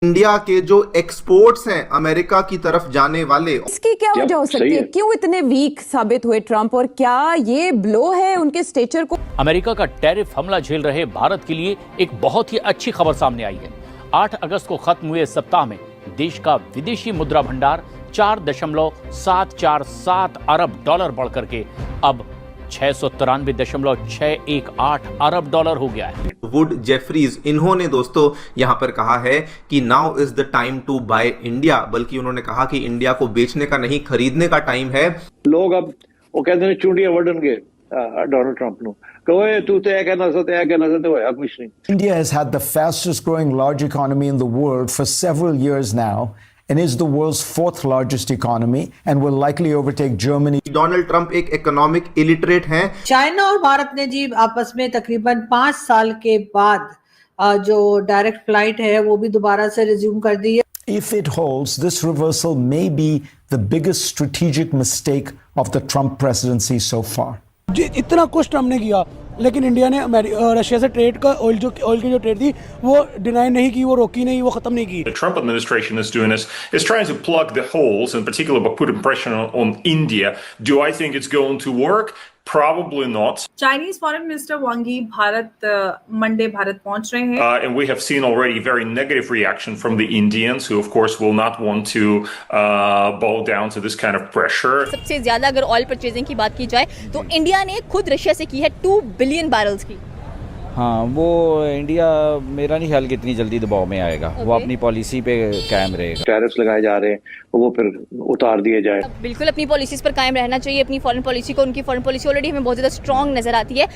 India के जो exports हैं अमेरिका की तरफ जाने वाले, इसकी क्या वजह हो सकती है? क्यों इतने वीक साबित हुए ट्रंप, और क्या ये ब्लो है उनके स्टेचर को? अमेरिका का टैरिफ हमला झेल रहे भारत के लिए एक बहुत ही अच्छी खबर सामने आई है। 8 अगस्त को खत्म हुए इस सप्ताह में देश का विदेशी मुद्रा भंडार 4.747 अरब डॉलर बढ़कर के अब 693.618 अरब डॉलर हो गया है। वुड जेफरीज इन्होंने दोस्तों यहां पर कहा है कि now is the time to buy India, बल्कि उन्होंने कहा कि इंडिया को बेचने का नहीं खरीदने का टाइम है। लोग अब वो कहते हैं चूंटियां वढ़नगे डोनाल्ड ट्रंप नु कहे तू तो कहना सकते होया कुछ नहीं। India has had the fastest growing large economy in the world for several years now and is the world's 4th largest economy and will likely overtake Germany. Donald Trump एक इकोनॉमिक इलिटरेट हैं। China और भारत ने जी आपस में तकरीबन 5 साल के बाद जो डायरेक्ट फ्लाइट है वो भी दोबारा से रिज्यूम कर दी है। If it holds, this reversal may be the biggest strategic mistake of the Trump presidency so far. इतना कुछ ट्रम्प ने किया, लेकिन इंडिया ने रशिया से ट्रेड का ऑयल की जो ट्रेड थी वो डिनाई नहीं की, वो रोकी नहीं, वो खत्म नहीं की। The Trump administration is doing is trying to plug the holes, in particular by putting pressure on India. Do I think it's going to work? Probably not. Chinese Foreign Minister Wang Yi Monday Bharat पहुंच रहे हैं. And we have seen already very negative reaction from the Indians, who of course will not want to bow down to this kind of pressure. सबसे ज्यादा अगर oil purchasing की बात की जाए तो इंडिया ने खुद रशिया से की है 2 बिलियन बैरल्स की। हाँ, वो इंडिया मेरा नहीं ख्याल कि इतनी जल्दी दबाव में आएगा। वो अपनी पॉलिसी पे कायम रहेगा। टैरिफ्स लगाए जा रहे हैं वो फिर उतार दिए जाए। बिल्कुल अपनी पॉलिसीज पर कायम रहना चाहिए, अपनी फॉरेन पॉलिसी को। उनकी फॉरेन पॉलिसी ऑलरेडी हमें बहुत ज्यादा स्ट्रॉन्ग नजर आती है।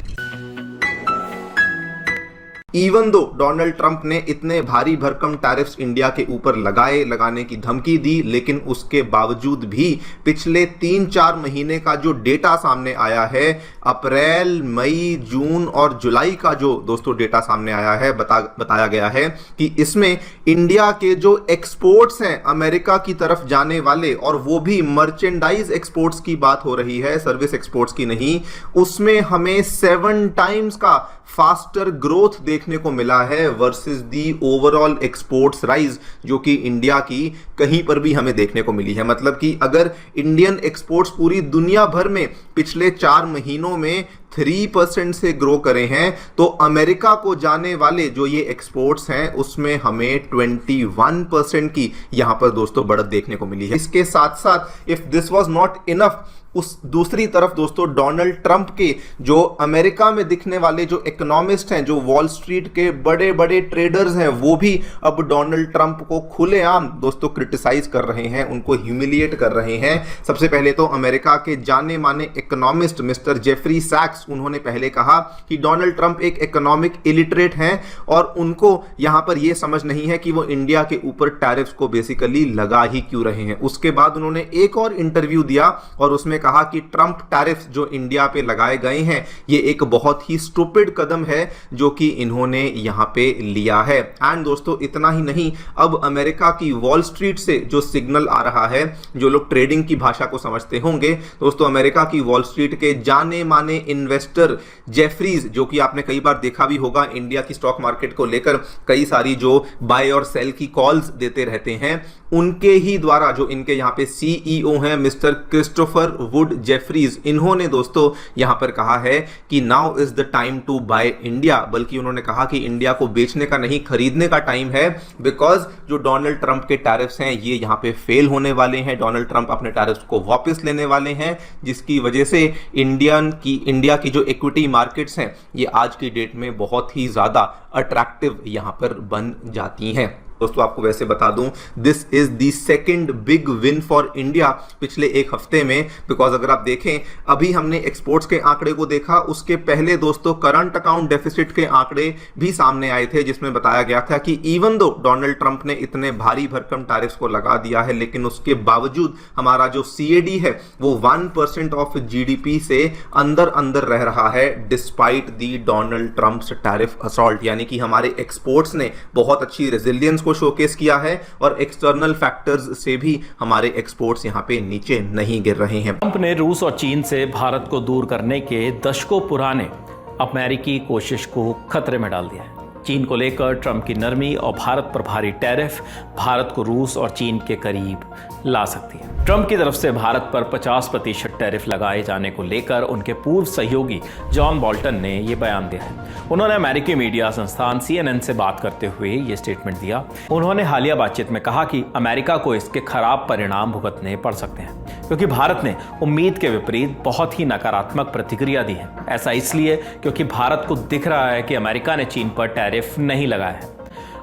इवन दो डोनाल्ड ट्रंप ने इतने भारी भरकम टैरिफ्स इंडिया के ऊपर लगाने की धमकी दी, लेकिन उसके बावजूद भी पिछले 3-4 महीने का जो डेटा सामने आया है, अप्रैल, मई, जून और जुलाई का जो दोस्तों डेटा सामने आया है, बताया गया है कि इसमें इंडिया के जो एक्सपोर्ट्स हैं अमेरिका की तरफ जाने वाले, और वो भी मर्चेंडाइज एक्सपोर्ट्स की बात हो रही है, सर्विस एक्सपोर्ट्स की नहीं, उसमें हमें 7 टाइम्स का फास्टर ग्रोथ देखने को मिला है versus the overall exports rise, जो कि इंडिया की कहीं पर भी हमें देखने को मिली है। मतलब कि अगर इंडियन एक्सपोर्ट्स पूरी दुनिया भर में पिछले 4 महीनों में 3% से ग्रो करे हैं, तो अमेरिका को जाने वाले जो ये एक्सपोर्ट्स हैं उसमें हमें 21% की यहां पर दोस्तों बढ़त देखने को मिली है। इसके साथ साथ if this was not enough, उस दूसरी तरफ दोस्तों डोनाल्ड ट्रंप के जो अमेरिका में दिखने वाले जो इकोनॉमिस्ट हैं, जो वॉल स्ट्रीट के बड़े बड़े ट्रेडर्स हैं, वो भी अब डोनाल्ड ट्रंप को खुलेआम दोस्तों क्रिटिसाइज कर रहे हैं, उनको ह्यूमिलिएट कर रहे हैं। सबसे पहले तो अमेरिका के जाने माने इकोनॉमिस्ट मिस्टर जेफरी सैक्स, उन्होंने पहले कहा कि डोनाल्ड ट्रंप एक इकोनॉमिक इलिटरेट हैं और उनको यहां पर यह समझ नहीं है कि वो इंडिया के ऊपर टैरिफ्स को बेसिकली लगा ही क्यों रहे हैं। उसके बाद उन्होंने एक और इंटरव्यू दिया और उसमें कहा कि ट्रंप टैरिफ्स जो इंडिया पे लगाए गए हैं ये एक बहुत ही स्टूपिड कदम है जो कि इन्होंने यहां पे लिया है। एंड दोस्तों इतना ही नहीं, अब अमेरिका की वॉल स्ट्रीट से जो सिग्नल आ रहा है, जो लोग ट्रेडिंग की भाषा को समझते होंगे दोस्तों, अमेरिका की वॉल स्ट्रीट के जाने माने इन्वेस्टर जेफरीज, जो कि आपने कई बार देखा भी होगा इंडिया की स्टॉक मार्केट को लेकर कई सारी जो बाय और सेल की कॉल्स देते रहते हैं, उनके ही द्वारा जो इनके यहां पे सीईओ हैं मिस्टर क्रिस्टोफर वुड जेफरीज, इन्होंने दोस्तों यहां पर कहा है कि now is the time to buy India, बल्कि उन्होंने कहा कि इंडिया को बेचने का नहीं खरीदने का टाइम है, बिकॉज जो डोनाल्ड ट्रंप के टैरिफ्स हैं ये यहां पे फेल होने वाले हैं। डोनाल्ड ट्रंप अपने टैरिफ्स को वापस लेने वाले हैं, जिसकी वजह से इंडिया की जो इक्विटी मार्केट्स हैं ये आज की डेट में बहुत ही ज्यादा अट्रैक्टिव यहां पर बन जाती हैं। दोस्तों आपको वैसे बता दूं, this is the second big win for India पिछले एक हफ्ते में, बिकॉज अगर आप देखें अभी हमने एक्सपोर्ट्स के आंकड़े को देखा, उसके पहले दोस्तों करंट अकाउंट डेफिसिट के आंकड़े भी सामने आए थे, जिसमें बताया गया था कि इवन दो डोनाल्ड ट्रंप ने इतने भारी भरकम टैरिफ्स को लगा दिया है, लेकिन उसके बावजूद हमारा जो सीएडी है वो 1% ऑफ जीडीपी से अंदर रह रहा है डिस्पाइट दी डोनाल्ड ट्रंप्स टैरिफ असॉल्ट। यानी कि हमारे एक्सपोर्ट्स ने बहुत अच्छी रेजिलियंस को शोकेस किया है और एक्सटर्नल फैक्टर्स से भी हमारे एक्सपोर्ट्स यहां पे नीचे नहीं गिर रहे हैं। ट्रंप ने रूस और चीन से भारत को दूर करने के दशकों पुराने अमेरिकी कोशिश को खतरे में डाल दिया है। चीन को लेकर ट्रंप की नरमी और भारत पर भारी टैरिफ भारत को रूस और चीन के करीब ला सकती है। ट्रंप की तरफ से भारत पर 50% टैरिफ लगाए जाने को लेकर उनके पूर्व सहयोगी जॉन बोल्टन ने ये बयान दिया है। उन्होंने अमेरिकी मीडिया संस्थान CNN से बात करते हुए ये स्टेटमेंट दिया। उन्होंने हालिया बातचीत में कहा कि अमेरिका को इसके खराब परिणाम भुगतने पड़ सकते हैं, क्योंकि भारत ने उम्मीद के विपरीत बहुत ही नकारात्मक प्रतिक्रिया दी है। ऐसा इसलिए क्योंकि भारत को दिख रहा है कि अमेरिका ने चीन पर टैरिफ नहीं लगाया है।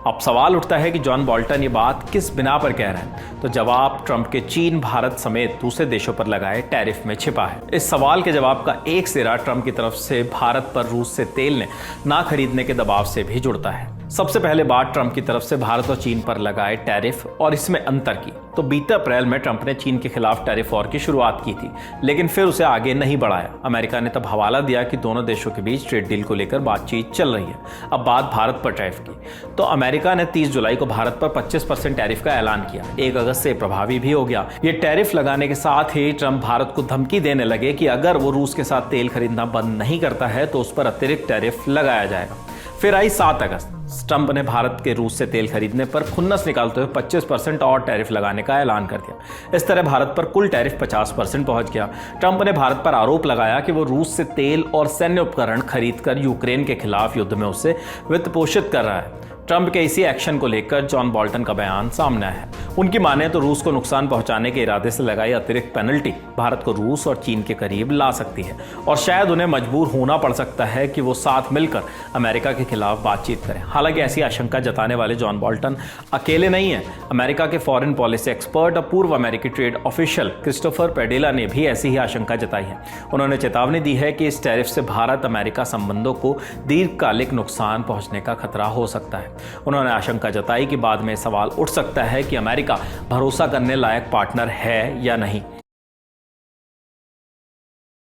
अब सवाल उठता है कि जॉन बोल्टन ये बात किस बिना पर कह रहे हैं, तो जवाब ट्रंप के चीन, भारत समेत दूसरे देशों पर लगाए टैरिफ में छिपा है। इस सवाल के जवाब का एक सिरा ट्रंप की तरफ से भारत पर रूस से तेल ना खरीदने के दबाव से भी जुड़ता है। सबसे पहले बात ट्रंप की तरफ से भारत और चीन पर लगाए टैरिफ और इसमें अंतर की, तो बीते अप्रैल में ट्रंप ने चीन के खिलाफ टैरिफ वॉर की शुरुआत की थी, लेकिन फिर उसे आगे नहीं बढ़ाया। अमेरिका ने तब हवाला दिया कि दोनों देशों के बीच ट्रेड डील को लेकर बातचीत चल रही है। अब बात भारत पर टैरिफ की, तो अमेरिका ने 30 जुलाई को भारत पर 25% टैरिफ का ऐलान किया। 1 अगस्त से प्रभावी भी हो गया। ये टैरिफ लगाने के साथ ही ट्रंप भारत को धमकी देने लगे कि अगर वो रूस के साथ तेल खरीदना बंद नहीं करता है तो उस पर अतिरिक्त टैरिफ लगाया जाएगा। फिर आई 7 अगस्त। ट्रंप ने भारत के रूस से तेल खरीदने पर खुन्नस निकालते हुए 25% और टैरिफ लगाने का ऐलान कर दिया। इस तरह भारत पर कुल टैरिफ 50% पहुंच गया। ट्रंप ने भारत पर आरोप लगाया कि वो रूस से तेल और सैन्य उपकरण खरीदकर यूक्रेन के खिलाफ युद्ध में उससे वित्त पोषित कर रहा है। ट्रंप के इसी एक्शन को लेकर जॉन बोल्टन का बयान सामने आया है। उनकी माने तो रूस को नुकसान पहुंचाने के इरादे से लगाई अतिरिक्त पेनल्टी भारत को रूस और चीन के करीब ला सकती है और शायद उन्हें मजबूर होना पड़ सकता है कि वो साथ मिलकर अमेरिका के खिलाफ बातचीत करें। हालांकि ऐसी आशंका जताने वाले जॉन बोल्टन अकेले नहीं है। अमेरिका के फॉरेन पॉलिसी एक्सपर्ट और पूर्व अमेरिकी ट्रेड ऑफिशियल क्रिस्टोफर पेडेला ने भी ऐसी ही आशंका जताई है। उन्होंने चेतावनी दी है कि इस टैरिफ से भारत अमेरिका संबंधों को दीर्घकालिक नुकसान पहुंचने का खतरा हो सकता है। उन्होंने आशंका जताई कि बाद में सवाल उठ सकता है कि अमेरिका भरोसा करने लायक पार्टनर है या नहीं।